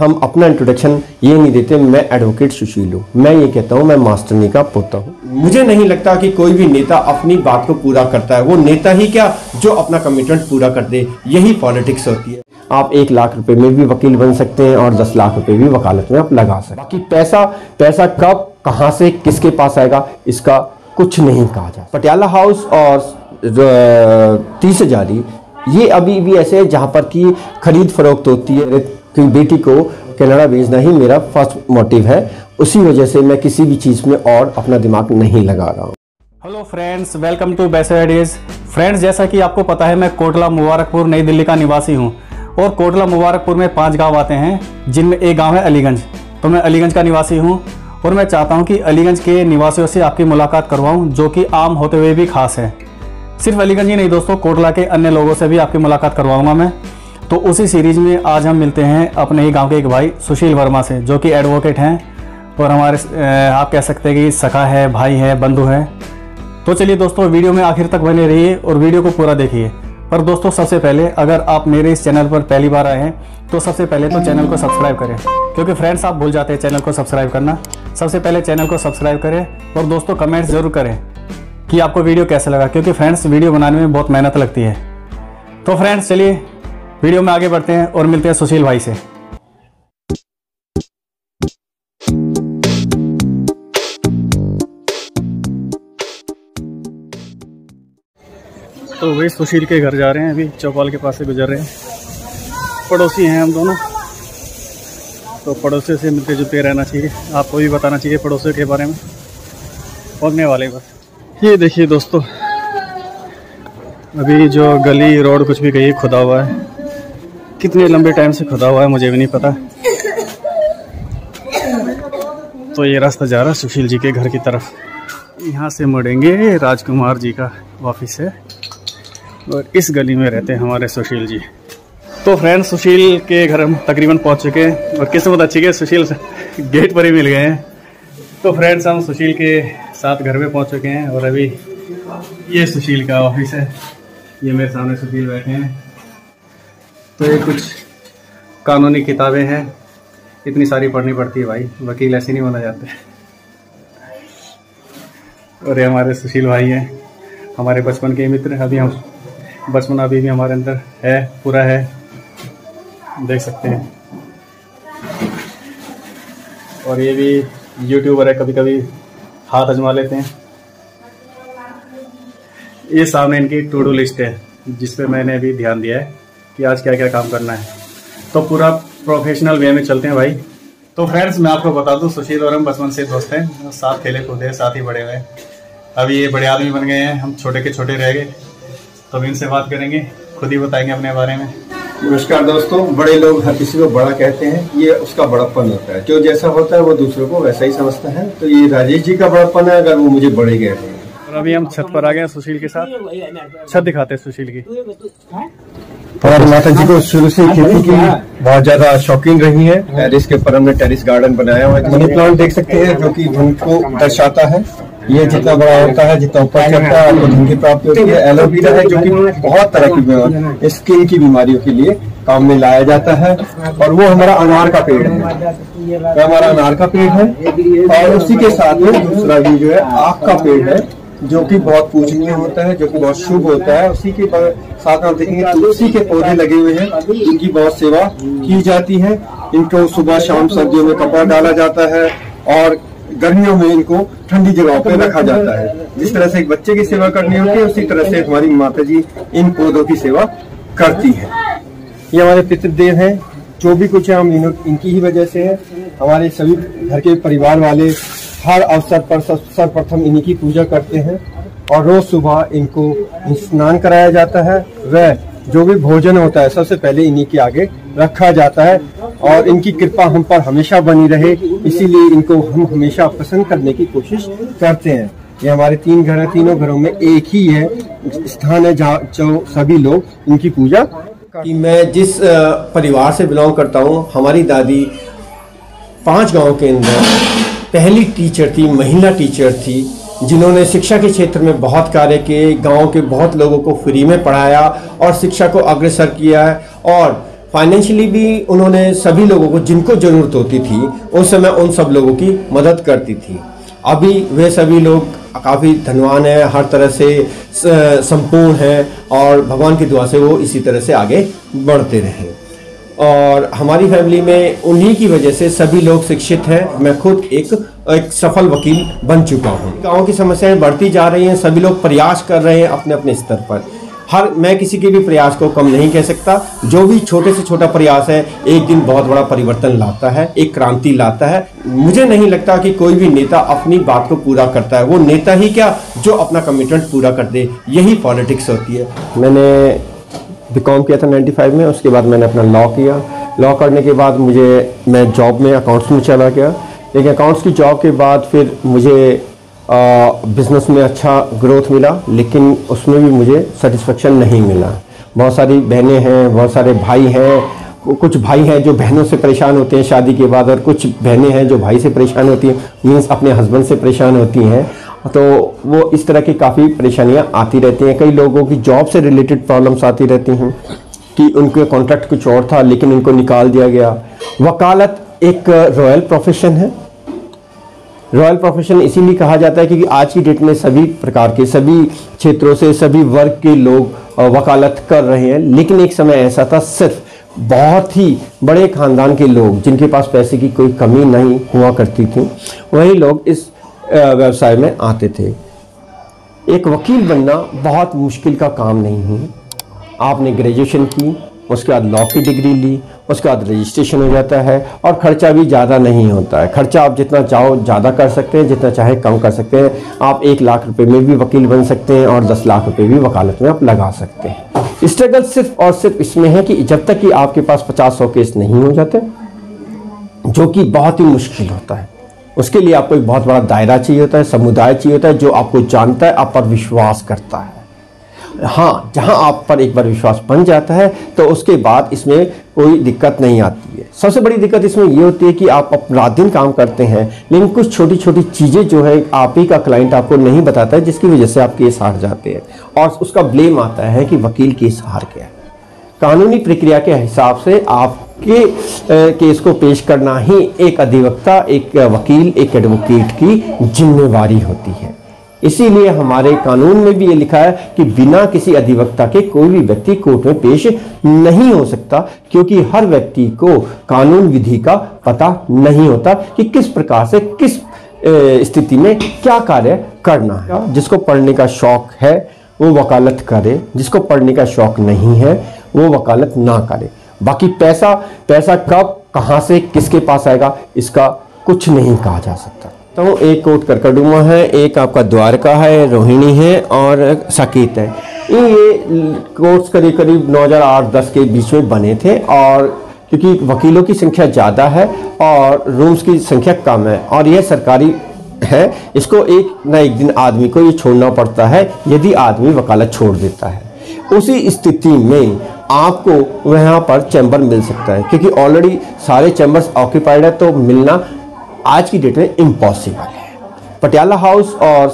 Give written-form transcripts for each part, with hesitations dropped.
हम अपना इंट्रोडक्शन ये नहीं देते मैं एडवोकेट सुशील हूँ, मैं ये कहता हूँ मैं मास्टरनी का पोता हूँ। मुझे नहीं लगता कि कोई भी नेता अपनी बात को पूरा करता है, वो नेता ही क्या जो अपना कमिटमेंट पूरा कर दे, यही पॉलिटिक्स होती है। आप 1 लाख रुपए में भी वकील बन सकते हैं और 10 लाख रुपए भी वकालत में आप लगा सकते हैं। बाकी पैसा कब कहाँ से किसके पास आएगा इसका कुछ नहीं कहा जा। पटियाला हाउस और 30 हजारी ये अभी भी ऐसे है जहाँ पर की खरीद फरोख्त होती है कि बेटी को कनाडा भेजना ही मेरा फर्स्ट मोटिव है, उसी वजह से मैं किसी भी चीज़ में और अपना दिमाग नहीं लगा रहा हूँ। Hello friends, welcome to Best Ideas. Friends, जैसा कि आपको पता है मैं कोटला मुबारकपुर नई दिल्ली का निवासी हूँ और कोटला मुबारकपुर में 5 गांव आते हैं जिनमें एक गांव है अलीगंज। तो मैं अलीगंज का निवासी हूँ और मैं चाहता हूँ कि अलीगंज के निवासियों से आपकी मुलाकात करवाऊँ, जो कि आम होते हुए भी खास है। सिर्फ अलीगंज ही नहीं दोस्तों, कोटला के अन्य लोगों से भी आपकी मुलाकात करवाऊँगा मैं। तो उसी सीरीज में आज हम मिलते हैं अपने ही गांव के एक भाई सुशील वर्मा से, जो कि एडवोकेट हैं और हमारे आप कह सकते हैं कि सखा है, भाई है, बंधु है। तो चलिए दोस्तों, वीडियो में आखिर तक बने रहिए और वीडियो को पूरा देखिए। पर दोस्तों, सबसे पहले अगर आप मेरे इस चैनल पर पहली बार आए हैं तो सबसे पहले तो चैनल को सब्सक्राइब करें, क्योंकि फ्रेंड्स आप भूल जाते हैं चैनल को सब्सक्राइब करना। सबसे पहले चैनल को सब्सक्राइब करें और दोस्तों कमेंट्स ज़रूर करें कि आपको वीडियो कैसा लगा, क्योंकि फ्रेंड्स वीडियो बनाने में बहुत मेहनत लगती है। तो फ्रेंड्स चलिए वीडियो में आगे बढ़ते हैं और मिलते हैं सुशील भाई से। तो वही सुशील के घर जा रहे हैं, अभी चौपाल के पास से गुजर रहे हैं। पड़ोसी हैं हम दोनों, तो पड़ोसियों से मिलते जुलते रहना चाहिए। आपको भी बताना चाहिए पड़ोसियों के बारे में। पहुंचने वाले बस ये देखिए दोस्तों, अभी जो गली रोड कुछ भी कहीं खुदा हुआ है, कितने लंबे टाइम से खुदा हुआ है मुझे भी नहीं पता। तो ये रास्ता जा रहा है सुशील जी के घर की तरफ। यहाँ से मुड़ेंगे, राजकुमार जी का ऑफिस है और इस गली में रहते हैं हमारे सुशील जी। तो फ्रेंड्स, सुशील के घर हम तकरीबन पहुँच चुके हैं और किस्मत अच्छी है सुशील गेट पर ही मिल गए हैं। तो फ्रेंड्स, हम सुशील के साथ घर में पहुँच चुके हैं और अभी ये सुशील का ऑफिस है। ये मेरे सामने सुशील बैठे हैं। तो ये कुछ कानूनी किताबें हैं, इतनी सारी पढ़नी पड़ती है भाई, वकील ऐसे नहीं बना जाते। और ये हमारे सुशील भाई हैं, हमारे बचपन के मित्र। अभी हम बचपन अभी भी हमारे अंदर है, पूरा है, देख सकते हैं। और ये भी यूट्यूबर है, कभी कभी हाथ आजमा लेते हैं। ये सामने इनकी टू डू लिस्ट है, जिसपे मैंने अभी ध्यान दिया है कि आज क्या क्या काम करना है। तो पूरा प्रोफेशनल वे में चलते हैं भाई। तो फ्रेंड्स, मैं आपको बता दूं, सुशील और हम बचपन से दोस्त हैं, साथ खेले कूदे, साथ ही बड़े हुए। अभी ये बड़े आदमी बन गए हैं, हम छोटे के छोटे रह गए। तो अभी इनसे बात करेंगे, खुद ही बताएंगे अपने बारे में। नमस्कार दोस्तों, बड़े लोग हर किसी को बड़ा कहते हैं, ये उसका बड़प्पन होता है। जो जैसा होता है वो दूसरों को वैसा ही समझता है। तो ये राजेश जी का बड़प्पन है अगर वो मुझे बड़े कहते हैं। और अभी हम छत पर आ गए सुशील के साथ। छत दिखाते हैं सुशील की। हमारी माता जी को शुरू से खेती की बहुत ज्यादा शौकीन रही है। टेरिस के ऊपर हमने टेरिस गार्डन बनाया हुआ है। मनी प्लांट देख सकते हैं, जो कि धन को दर्शाता है। ये जितना बड़ा होता है, जितना ऊपर चढ़ता है, आपको धन की प्राप्ति होती है। एलोवेरा है, जो कि बहुत तरह की स्किन की बीमारियों के लिए काम में लाया जाता है। और वो हमारा अनार का पेड़ है, वो हमारा अनार का पेड़ है। और उसी के साथ में दूसरा भी जो है आक का पेड़ है, जो कि बहुत पूजनीय होता है, जो कि बहुत शुभ होता है। उसी के साथ आप देखेंगे तुलसी के पौधे लगे हुए हैं, इनकी बहुत सेवा की जाती है। इनको सुबह शाम सर्दियों में कपड़ा डाला जाता है और गर्मियों में इनको ठंडी जगहों पे रखा जाता है। जिस तरह से एक बच्चे की सेवा करनी होती है, उसी तरह से हमारी माता जी इन पौधों की सेवा करती है। ये हमारे पितृदेव हैं, जो भी कुछ है हम इनकी ही वजह से है। हमारे सभी घर के परिवार वाले हर अवसर पर सर्वप्रथम इन्हीं की पूजा करते हैं और रोज सुबह इनको स्नान कराया जाता है। वह जो भी भोजन होता है सबसे पहले इन्हीं के आगे रखा जाता है और इनकी कृपा हम पर हमेशा बनी रहे, इसीलिए इनको हम हमेशा प्रसन्न करने की कोशिश करते हैं। ये हमारे 3 घर हैं, तीनों घरों में एक ही है स्थान है जहाँ जो सभी लोग इनकी पूजा। कि मैं जिस परिवार से बिलोंग करता हूँ, हमारी दादी 5 गाँव के अंदर पहली टीचर थी, महिला टीचर थी, जिन्होंने शिक्षा के क्षेत्र में बहुत कार्य किए, गांव के बहुत लोगों को फ्री में पढ़ाया और शिक्षा को अग्रसर किया है। और फाइनेंशियली भी उन्होंने सभी लोगों को जिनको ज़रूरत होती थी उस समय उन सब लोगों की मदद करती थी। अभी वे सभी लोग काफ़ी धनवान हैं, हर तरह से संपूर्ण हैं और भगवान की दुआ से वो इसी तरह से आगे बढ़ते रहें। और हमारी फैमिली में उन्हीं की वजह से सभी लोग शिक्षित हैं। मैं खुद एक सफल वकील बन चुका हूँ। गाँव की समस्याएं बढ़ती जा रही हैं, सभी लोग प्रयास कर रहे हैं अपने अपने स्तर पर। मैं किसी के भी प्रयास को कम नहीं कह सकता। जो भी छोटे से छोटा प्रयास है एक दिन बहुत बड़ा परिवर्तन लाता है, एक क्रांति लाता है। मुझे नहीं लगता कि कोई भी नेता अपनी बात को पूरा करता है, वो नेता ही क्या जो अपना कमिटमेंट पूरा कर दे, यही पॉलिटिक्स होती है। मैंने बीकॉम किया था 95 में, उसके बाद मैंने अपना लॉ किया। लॉ करने के बाद मैं जॉब में अकाउंट्स में चला गया, लेकिन अकाउंट्स की जॉब के बाद फिर मुझे बिज़नेस में अच्छा ग्रोथ मिला, लेकिन उसमें भी मुझे सेटिस्फेक्शन नहीं मिला। बहुत सारी बहनें हैं, बहुत सारे भाई हैं। कुछ भाई हैं जो बहनों से परेशान होते हैं शादी के बाद, और कुछ बहनें हैं जो भाई से परेशान होती हैं, मीन्स अपने हस्बैंड से परेशान होती हैं। तो वो इस तरह की काफ़ी परेशानियां आती रहती हैं। कई लोगों की जॉब से रिलेटेड प्रॉब्लम्स आती रहती हैं कि उनके कॉन्ट्रैक्ट कुछ और था लेकिन उनको निकाल दिया गया। वकालत एक रॉयल प्रोफेशन है। रॉयल प्रोफेशन इसीलिए कहा जाता है क्योंकि आज की डेट में सभी प्रकार के, सभी क्षेत्रों से, सभी वर्ग के लोग वकालत कर रहे हैं। लेकिन एक समय ऐसा था सिर्फ बहुत ही बड़े खानदान के लोग जिनके पास पैसे की कोई कमी नहीं हुआ करती थी, वही लोग इस व्यवसाय में आते थे। एक वकील बनना बहुत मुश्किल का काम नहीं है। आपने ग्रेजुएशन की, उसके बाद लॉ की डिग्री ली, उसके बाद रजिस्ट्रेशन हो जाता है और खर्चा भी ज़्यादा नहीं होता है। खर्चा आप जितना चाहो ज़्यादा कर सकते हैं, जितना चाहे कम कर सकते हैं। आप 1 लाख रुपए में भी वकील बन सकते हैं और 10 लाख रुपए भी वकालत में आप लगा सकते हैं। स्ट्रगल सिर्फ और सिर्फ इसमें है कि जब तक कि आपके पास 50-100 केस नहीं हो जाते, जो कि बहुत ही मुश्किल होता है, उसके लिए आपको एक बहुत बड़ा दायरा चाहिए होता है, समुदाय चाहिए होता है जो आपको जानता है, आप पर विश्वास करता है। हाँ, जहाँ आप पर एक बार विश्वास बन जाता है तो उसके बाद इसमें कोई दिक्कत नहीं आती है। सबसे बड़ी दिक्कत इसमें ये होती है कि आप अपना दिन काम करते हैं, लेकिन कुछ छोटी छोटी चीज़ें जो है आप ही का क्लाइंट आपको नहीं बताता है, जिसकी वजह से आप केस हार जाते हैं और उसका ब्लेम आता है कि वकील केस हार गया। कानूनी प्रक्रिया के हिसाब से आपके केस को पेश करना ही एक अधिवक्ता, एक वकील, एक एडवोकेट की जिम्मेवारी होती है। इसीलिए हमारे कानून में भी ये लिखा है कि बिना किसी अधिवक्ता के कोई भी व्यक्ति कोर्ट में पेश नहीं हो सकता, क्योंकि हर व्यक्ति को कानून विधि का पता नहीं होता कि किस प्रकार से किस स्थिति में क्या कार्य करना है। जिसको पढ़ने का शौक है वो वकालत करे, जिसको पढ़ने का शौक नहीं है वो वकालत ना करे। बाकी पैसा कब, कहाँ से, किसके पास आएगा, इसका कुछ नहीं कहा जा सकता। तो एक कोर्ट करकड़ुमा है, एक आपका द्वारका है, रोहिणी है और साकेत है। ये कोर्ट्स करीब 2008-10 के बीच में बने थे, और क्योंकि वकीलों की संख्या ज़्यादा है और रूम्स की संख्या कम है और यह सरकारी है, इसको एक न एक दिन आदमी को ये छोड़ना पड़ता है यदि आदमी वकालत छोड़ देता है। उसी स्थिति में आपको वहाँ पर चैम्बर मिल सकता है, क्योंकि ऑलरेडी सारे चैम्बर्स ऑक्यूपाइड है, तो मिलना आज की डेट में इम्पॉसिबल है। पटियाला हाउस और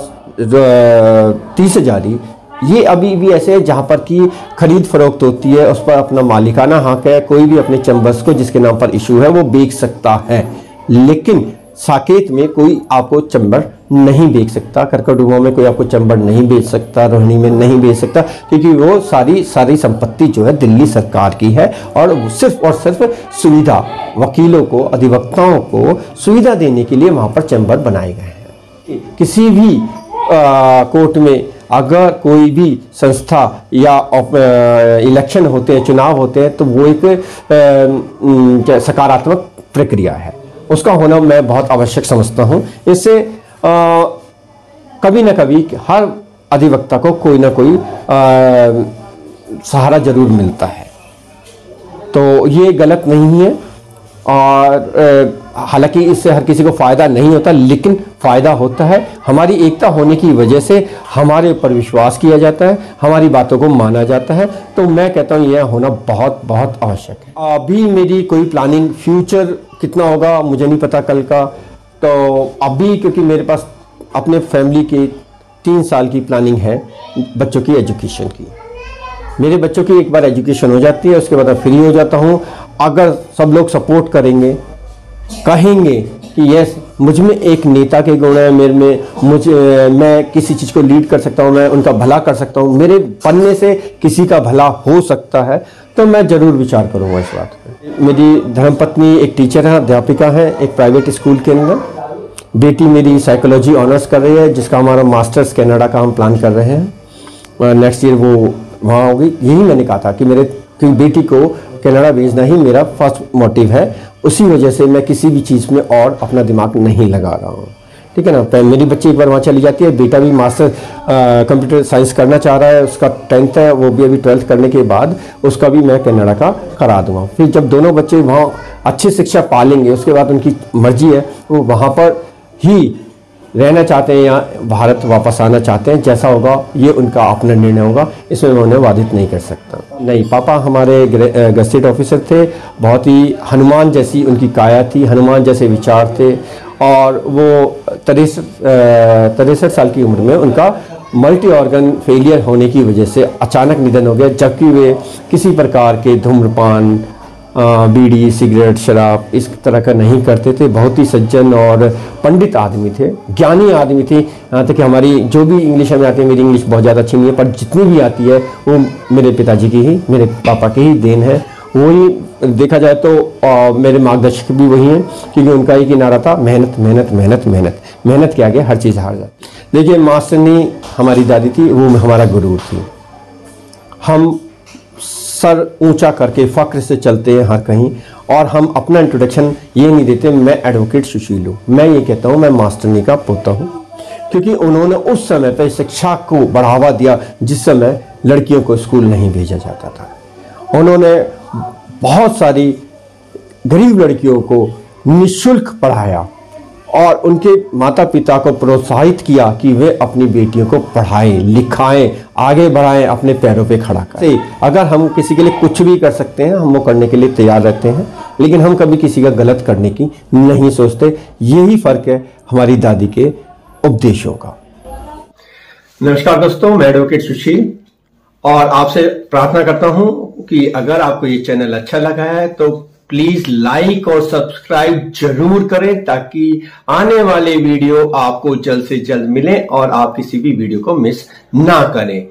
30 हजारी ये अभी भी ऐसे है जहाँ पर कि खरीद फरोख्त होती है, उस पर अपना मालिकाना हक है। कोई भी अपने चैम्बर्स को जिसके नाम पर इशू है वो बेच सकता है, लेकिन साकेत में कोई आपको चैम्बर नहीं बेच सकता, करकड़ुमा में कोई आपको चैम्बर नहीं बेच सकता, रोहिणी में नहीं बेच सकता, क्योंकि वो सारी संपत्ति जो है दिल्ली सरकार की है और सिर्फ सुविधा, वकीलों को, अधिवक्ताओं को सुविधा देने के लिए वहाँ पर चैम्बर बनाए गए हैं। किसी भी कोर्ट में अगर कोई भी संस्था या इलेक्शन होते हैं, चुनाव होते हैं, तो वो एक सकारात्मक प्रक्रिया है, उसका होना मैं बहुत आवश्यक समझता हूँ। इससे कभी ना कभी हर अधिवक्ता को कोई ना कोई सहारा जरूर मिलता है, तो ये गलत नहीं है। और हालांकि इससे हर किसी को फ़ायदा नहीं होता, लेकिन फ़ायदा होता है। हमारी एकता होने की वजह से हमारे ऊपर विश्वास किया जाता है, हमारी बातों को माना जाता है, तो मैं कहता हूँ यह होना बहुत बहुत आवश्यक है। अभी मेरी कोई प्लानिंग, फ्यूचर कितना होगा मुझे नहीं पता कल का, तो अभी क्योंकि मेरे पास अपने फैमिली की 3 साल की प्लानिंग है बच्चों की एजुकेशन की, मेरे बच्चों की एक बार एजुकेशन हो जाती है, उसके बाद फ्री हो जाता हूँ। अगर सब लोग सपोर्ट करेंगे, कहेंगे कि यस मुझ में एक नेता के गुण है, मेरे में मैं किसी चीज़ को लीड कर सकता हूँ, मैं उनका भला कर सकता हूँ, मेरे पढ़ने से किसी का भला हो सकता है, तो मैं ज़रूर विचार करूँगा इस बात पर। मेरी धर्मपत्नी एक टीचर है, अध्यापिका है एक प्राइवेट स्कूल के अंदर। बेटी मेरी साइकोलॉजी ऑनर्स कर रही है, जिसका हमारा मास्टर्स कनाडा का हम प्लान कर रहे हैं। नेक्स्ट ईयर वो वहाँ होगी। यही मैंने कहा था कि मेरे बेटी को कनाडा भेजना ही मेरा फर्स्ट मोटिव है। उसी वजह से मैं किसी भी चीज़ में और अपना दिमाग नहीं लगा रहा हूँ, ठीक है ना। मेरी बच्ची एक बार वहाँ चली जाती है, बेटा भी मास्टर कंप्यूटर साइंस करना चाह रहा है, उसका 10th है, वो भी अभी 12th करने के बाद उसका भी मैं कनाडा का करा दूँगा। फिर जब दोनों बच्चे वहाँ अच्छी शिक्षा पा लेंगे, उसके बाद उनकी मर्जी है, वो वहाँ पर ही रहना चाहते हैं या भारत वापस आना चाहते हैं, जैसा होगा ये उनका अपना निर्णय होगा, इसमें मैं उन्हें बाधित नहीं कर सकता। नहीं, पापा हमारे गजेटेड ऑफिसर थे, बहुत ही हनुमान जैसी उनकी काया थी, हनुमान जैसे विचार थे, और वो 63 साल की उम्र में उनका मल्टी ऑर्गन फेलियर होने की वजह से अचानक निधन हो गया, जबकि वे किसी प्रकार के धूम्रपान, बीड़ी, सिगरेट, शराब इस तरह का नहीं करते थे। बहुत ही सज्जन और पंडित आदमी थे, ज्ञानी आदमी थे। यहाँ तक कि हमारी जो भी इंग्लिश में आती है, मेरी इंग्लिश बहुत ज़्यादा अच्छी नहीं है, पर जितनी भी आती है वो मेरे पिताजी की ही, मेरे पापा की ही देन है। वही देखा जाए तो मेरे मार्गदर्शक भी वही हैं, क्योंकि उनका एक ही नारा था, मेहनत मेहनत मेहनत मेहनत। मेहनत के आगे हर चीज़ हार जाती। देखिए, मास्टरनी हमारी दादी थी, वो हमारा गुरु थी। हम सर ऊंचा करके फक्र से चलते हैं हर कहीं, और हम अपना इंट्रोडक्शन ये नहीं देते मैं एडवोकेट सुशील हूँ, मैं ये कहता हूँ मैं मास्टरनी का पोता हूँ, क्योंकि उन्होंने उस समय पर शिक्षा को बढ़ावा दिया जिस समय लड़कियों को स्कूल नहीं भेजा जाता था। उन्होंने बहुत सारी गरीब लड़कियों को निःशुल्क पढ़ाया और उनके माता पिता को प्रोत्साहित किया कि वे अपनी बेटियों को पढ़ाएं, लिखाएं, आगे बढ़ाएं, अपने पैरों पे खड़ा करें। अगर हम किसी के लिए कुछ भी कर सकते हैं, हम वो करने के लिए तैयार रहते हैं, लेकिन हम कभी किसी का गलत करने की नहीं सोचते। यही फर्क है हमारी दादी के उपदेशों का। नमस्कार दोस्तों, मैं एडवोकेट सुशील, और आपसे प्रार्थना करता हूं कि अगर आपको ये चैनल अच्छा लगा है तो प्लीज लाइक और सब्सक्राइब जरूर करें, ताकि आने वाले वीडियो आपको जल्द से जल्द मिले और आप किसी भी वीडियो को मिस ना करें।